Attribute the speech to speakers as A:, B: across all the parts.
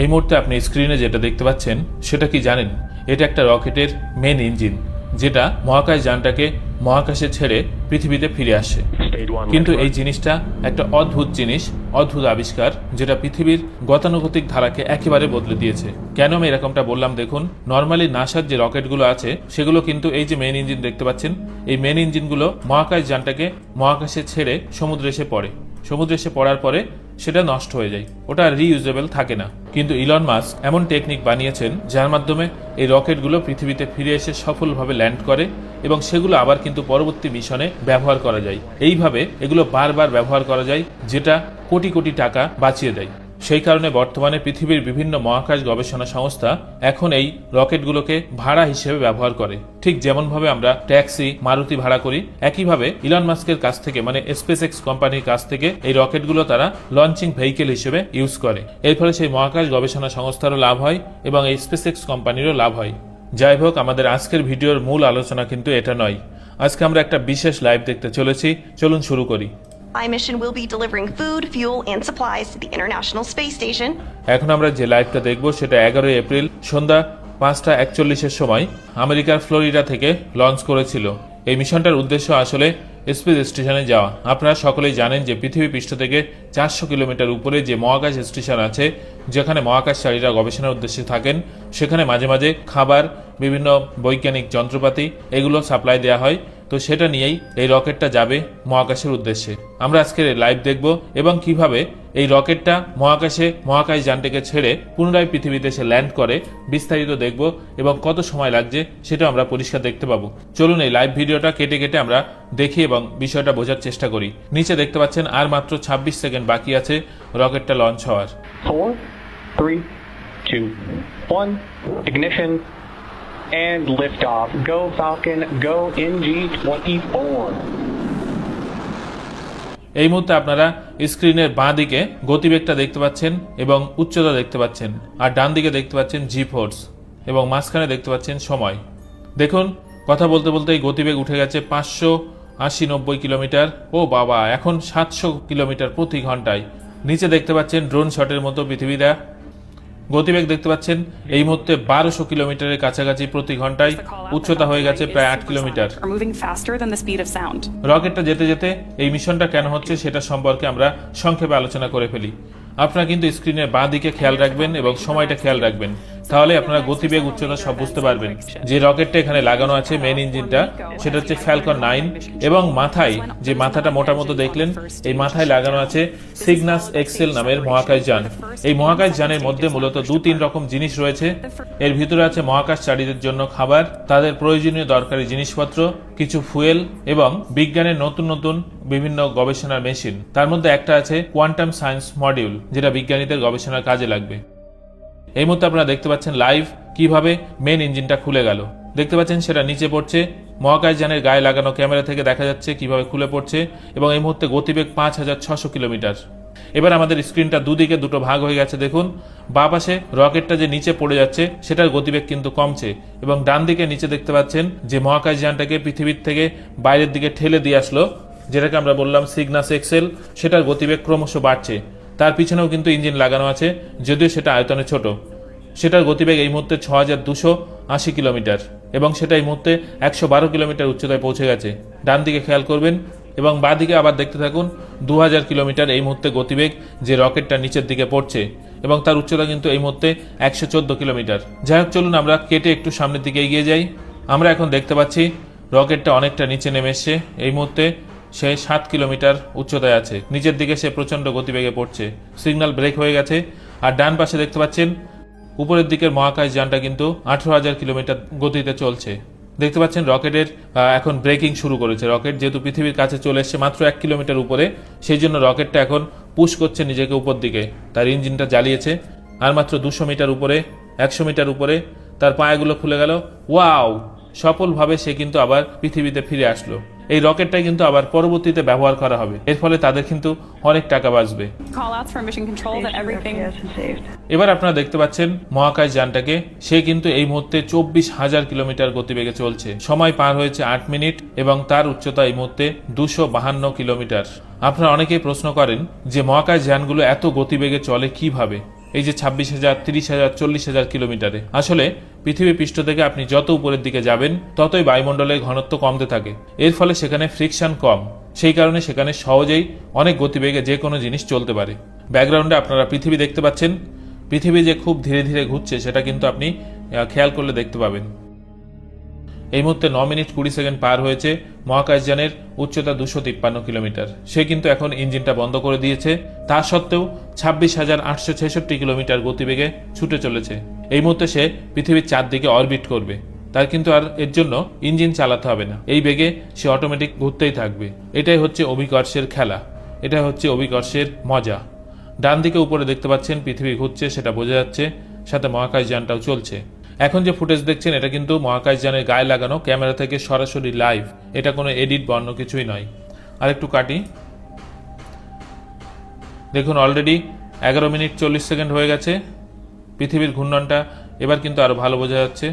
A: এই মুহূর্তে আপনি স্ক্রিনে যেটা দেখতে পাচ্ছেন সেটা কি জানেন? এটা একটা রকেটের মেন ইঞ্জিন, যেটা মহাকাশ যানটাকে মহাকাশে ছেড়ে পৃথিবীতে ফিরে আসে। কিন্তু এই জিনিসটা একটা অদ্ভুত জিনিস, অদ্ভুত আবিষ্কার, যেটা পৃথিবীর গতানুগতিক ধারাকে একেবারে বদলে দিয়েছে। কেন আমি এরকমটা বললাম দেখুন, নর্মালি নাসার যে রকেটগুলো আছে সেগুলো কিন্তু এই যে মেন ইঞ্জিন দেখতে পাচ্ছেন, এই মেন ইঞ্জিনগুলো মহাকাশ যানটাকে মহাকাশে ছেড়ে সমুদ্রে এসে পড়ে। সমুদ্রে এসে পড়ার পরে সেটা নষ্ট হয়ে যায়, ওটা রিইউজেবল থাকে না। কিন্তু ইলন মাস্ক এমন টেকনিক বানিয়েছেন যার মাধ্যমে এই রকেটগুলো পৃথিবীতে ফিরে এসে সফলভাবে ল্যান্ড করে এবং সেগুলো আবার কিন্তু পরবর্তী মিশনে ব্যবহার করা যায়। এইভাবে এগুলো বারবার ব্যবহার করা যায়, যেটা কোটি কোটি টাকা বাঁচিয়ে দেয়। সেই কারণে বর্তমানে পৃথিবীর বিভিন্ন মহাকাশ গবেষণা সংস্থা এখন এই রকেটগুলোকে ভাড়া হিসেবে ব্যবহার করে। ঠিক যেমনভাবে আমরা ট্যাক্সি, মারুতি ভাড়া করি, একইভাবে ইলন মাস্কের কাছ থেকে মানে স্পেসএক্স কোম্পানির কাছ থেকে এই রকেটগুলো তারা লঞ্চিং ভেহিকেল হিসেবে ইউজ করে। এর ফলে সেই মহাকাশ গবেষণা সংস্থারও লাভ হয় এবং এই স্পেসএক্স কোম্পানিরও লাভ হয়। যাই হোক, আমাদের আজকের ভিডিওর মূল আলোচনা কিন্তু এটা নয়। আজকে আমরা একটা বিশেষ লাইভ দেখতে চলেছি, চলুন শুরু করি।
B: My mission will be delivering food, fuel, and supplies to the International Space Station.
A: এখন আমরা যে লাইভটা দেখব সেটা 11 এপ্রিল সন্ধ্যা 5:41 সময় আমেরিকার ফ্লোরিডা থেকে লঞ্চ করেছিল। এই মিশনটার উদ্দেশ্য আসলে স্পেস স্টেশনে যাওয়া। আপনারা সকলেই জানেন যে পৃথিবী পৃষ্ঠ থেকে 400 কিলোমিটার উপরে যে মহাকাশ স্টেশন আছে, যেখানে মহাকাশচারীরা গবেষণার উদ্দেশ্যে থাকেন, সেখানে মাঝে মাঝে খাবার, বিভিন্ন বৈজ্ঞানিক যন্ত্রপাতি এগুলো সাপ্লাই দেওয়া হয়। তো সেটা নিয়েই এই রকেটটা যাবে মহাকাশের উদ্দেশ্যে। আমরা আজকের লাইভ দেখব এবং কিভাবে এই রকেটটা মহাকাশ যানটিকে ছেড়ে পুনরায় পৃথিবীতে এসে ল্যান্ড করে, বিস্তারিত দেখব এবং কত সময় লাগছে সেটা আমরা পরিষ্কার দেখতে পাবো। চলুন এই লাইভ ভিডিওটা কেটে কেটে আমরা দেখি এবং বিষয়টা বোঝার চেষ্টা করি। নিচে দেখতে পাচ্ছেন আর মাত্র 26 সেকেন্ড বাকি আছে রকেটটা লঞ্চ হওয়ার।
C: 4, 3, 2, 1, ignition, and liftoff. Go Falcon, go NG-24.
A: এই মুহূর্তে আপনারা স্ক্রিনের বাঁ দিকে গতিবেগটা দেখতে পাচ্ছেন এবং উচ্চতা দেখতে পাচ্ছেন, আর ডান দিকে দেখতে পাচ্ছেন জি ফোর্স এবং মাঝখানে দেখতে পাচ্ছেন সময়। দেখুন, কথা বলতে বলতে এই গতিবেগ উঠে গেছে 580-90 কিলোমিটার। ও বাবা, এখন 700 কিলোমিটার প্রতি ঘন্টায়। নিচে দেখতে পাচ্ছেন ড্রোন শটের মতো পৃথিবীটা। গতিবেগ দেখতে পাচ্ছেন এই মুহূর্তে 1200 কিলোমিটারের কাছাকাছি প্রতি ঘন্টায়। উচ্চতা হয়ে গেছে প্রায় 8 কিলোমিটার। রকেটটা যেতে যেতে এই মিশনটা কেন হচ্ছে সেটা সম্পর্কে আমরা সংক্ষেপে আলোচনা করে ফেলি। আপনারা কিন্তু স্ক্রিনের বাঁ দিকে খেয়াল রাখবেন এবং সময়টা খেয়াল রাখবেন, তাহলে আপনারা গতিবেগ, উচ্চতা সব বুঝতে পারবেন। যে রকেটটা এখানে লাগানো আছে মেন ইঞ্জিনটা, সেটা হচ্ছে ফ্যালকন 9 এবং মাথায় যে মাথাটা মোটা মতো দেখলেন, এই মাথায় লাগানো আছে সিগনাস এক্সেল নামের মহাকাশ যান। এই মহাকাশ যানের মধ্যে মূলত 2-3 রকম জিনিস রয়েছে। এর ভিতরে আছে মহাকাশচারীদের জন্য খাবার, তাদের প্রয়োজনীয় দরকারি জিনিসপত্র, কিছু ফুয়েল এবং বিজ্ঞানের নতুন নতুন বিভিন্ন গবেষণার মেশিন। তার মধ্যে একটা আছে কোয়ান্টাম সায়েন্স মডিউল, যেটা বিজ্ঞানীদের গবেষণার কাজে লাগবে। এই মুহূর্তে আপনারা দেখতে পাচ্ছেন লাইভ কিভাবে মেন ইঞ্জিনটা খুলে গেল। দেখতে পাচ্ছেন সেটা নিচে পড়ছে, মহাকাশ যানের গায়ে লাগানো ক্যামেরা থেকে দেখা যাচ্ছে কিভাবে খুলে পড়ছে এবং এই মুহূর্তে গতিবেগ 5600 কিলোমিটার। এবার আমাদের স্ক্রিনটা দুদিকে দুটো ভাগ হয়ে গেছে। দেখুন, বাঁ পাশে রকেটটা যে নিচে পড়ে যাচ্ছে সেটার গতিবেগ কিন্তু কমছে এবং ডান দিকে নিচে দেখতে পাচ্ছেন যে মহাকাশ যানটাকে পৃথিবীর থেকে বাইরের দিকে ঠেলে দিয়ে আসলো, যেটাকে আমরা বললাম সিগনাস এক্সেল, সেটার গতিবেগ ক্রমশ বাড়ছে। তার পিছনেও কিন্তু ইঞ্জিন লাগানো আছে, যদিও সেটা আয়তনে ছোট। সেটার গতিবেগ এই মুহূর্তে 6280 কিলোমিটার এবং সেটা এই মুহূর্তে 112 কিলোমিটার উচ্চতায় পৌঁছে গেছে। ডান দিকে খেয়াল করবেন এবং বাঁ দিকে আবার দেখতে থাকুন। 2000 কিলোমিটার এই মুহূর্তে গতিবেগ যে রকেটটা নিচের দিকে পড়ছে এবং তার উচ্চতা কিন্তু এই মুহূর্তে 114 কিলোমিটার। যাই হোক, চলুন আমরা কেটে একটু সামনের দিকে এগিয়ে যাই। আমরা এখন দেখতে পাচ্ছি রকেটটা অনেকটা নিচে নেমে এসছে। এই মুহূর্তে সে 7 কিলোমিটার উচ্চতায় আছে, নিচের দিকে সে প্রচন্ড গতিবেগে পড়ছে। সিগন্যাল ব্রেক হয়ে গেছে। আর ডান পাশে দেখতে পাচ্ছেন উপরের দিকের মহাকাশ যানটা কিন্তু 18,000 কিলোমিটার গতিতে চলছে। দেখতে পাচ্ছেন রকেটের এখন ব্রেকিং শুরু করেছে। রকেট যেহেতু পৃথিবীর কাছে চলে এসছে মাত্র 1 কিলোমিটার উপরে, সেই জন্য রকেটটা এখন পুশ করছে নিজেকে উপর দিকে। তার ইঞ্জিনটা জ্বালিয়েছে। আর মাত্র 200 মিটার উপরে, 100 মিটার উপরে তার পায়াগুলো খুলে গেল। ওয়াও, সফলভাবে সে কিন্তু আবার পৃথিবীতে ফিরে আসলো। এই রকেটটাই কিন্তু আবার পরবর্তীতে ব্যবহার করা হবে। এর ফলে তাদের কিন্তু অনেক টাকা বাঁচবে। এবার আপনারা দেখতে পাচ্ছেন মহাকাশ যানটাকে, সে কিন্তু এই মুহূর্তে 24,000 কিলোমিটার গতিবেগে চলছে। সময় পার হয়েছে 8 মিনিট এবং তার উচ্চতা এই মুহূর্তে 252 কিলোমিটার। আপনারা অনেকেই প্রশ্ন করেন যে মহাকাশ যানগুলো এত গতিবেগে চলে কিভাবে। এই যে 26,000, 30,000, 40,000 কিলোমিটারে। আসলে পৃথিবী পৃষ্ঠ থেকে আপনি যত উপরের দিকে যাবেন ততই বায়ুমণ্ডলের ঘনত্ব কমতে থাকে। এর ফলে সেখানে ফ্রিকশন কম, সেই কারণে সেখানে সহজেই অনেক গতিবেগে যে কোনো জিনিস চলতে পারে। ব্যাকগ্রাউন্ডে আপনারা পৃথিবী দেখতে পাচ্ছেন। পৃথিবী যে খুব ধীরে ধীরে ঘুরছে সেটা কিন্তু আপনি খেয়াল করলে দেখতে পাবেন। এই মুহূর্তে 9 মিনিট 20 সেকেন্ড পার হয়েছে মহাকাশযানের উচ্চতা 253 কিলোমিটার। সে কিন্তু এখন ইঞ্জিনটা বন্ধ করে দিয়েছে, তা সত্ত্বেও 26,866 কিলোমিটার গতিবেগে ছুটে চলেছে। এই মুহূর্তে সে পৃথিবীর চারদিকে অরবিট করবে, তার কিন্তু আর এর জন্য ইঞ্জিন চালাতে হবে না, এই বেগে সে অটোমেটিক ঘুরতেই থাকবে। এটাই হচ্ছে অভিকর্ষের খেলা, এটাই হচ্ছে অভিকর্ষের মজা। ডান দিকে উপরে দেখতে পাচ্ছেন পৃথিবী ঘুরছে, সেটা বোঝা যাচ্ছে, সাথে মহাকাশযানটাও চলছে। এখন যে ফুটেজ দেখছেন এটা কিন্তু মহাকাশযানের গায়ে লাগানো ক্যামেরা থেকে সরাসরি লাইভ, এটা কোনো এডিট বা অন্য কিছুই নয়। আর একটু কাটি, দেখুন অলরেডি 11 মিনিট 40 সেকেন্ড হয়ে গেছে। পৃথিবীর ঘূর্ণনটা এবার কিন্তু আরো ভালো বোঝা যাচ্ছে।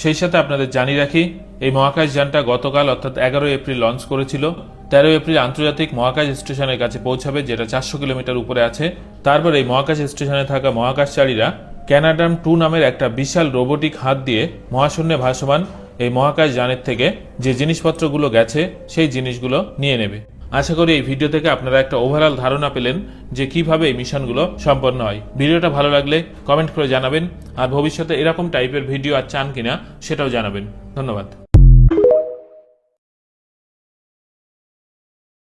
A: সেই সাথে আপনাদের জানিয়ে রাখি, এই মহাকাশযানটা গতকাল অর্থাৎ 11 এপ্রিল লঞ্চ করেছিল। 13 এপ্রিল আন্তর্জাতিক মহাকাশ স্টেশনের কাছে পৌঁছাবে, যেটা 400 কিলোমিটার উপরে আছে। তারপর এই মহাকাশ স্টেশনে থাকা মহাকাশচারীরা ক্যানাডাম-2 নামের একটা বিশাল রোবোটিক হাত দিয়ে মহাশূন্যে ভাসমান এই মহাকাশ যানের থেকে যে জিনিসপত্রগুলো গেছে সেই জিনিসগুলো নিয়ে নেবে। আশা করি এই ভিডিও থেকে আপনারা একটা ওভারঅল ধারণা পেলেন যে কিভাবে এই মিশনগুলো সম্পন্ন হয়। ভিডিওটা ভালো লাগলে কমেন্ট করে জানাবেন, আর ভবিষ্যতে এরকম টাইপের ভিডিও আর চান কিনা সেটাও জানাবেন। ধন্যবাদ।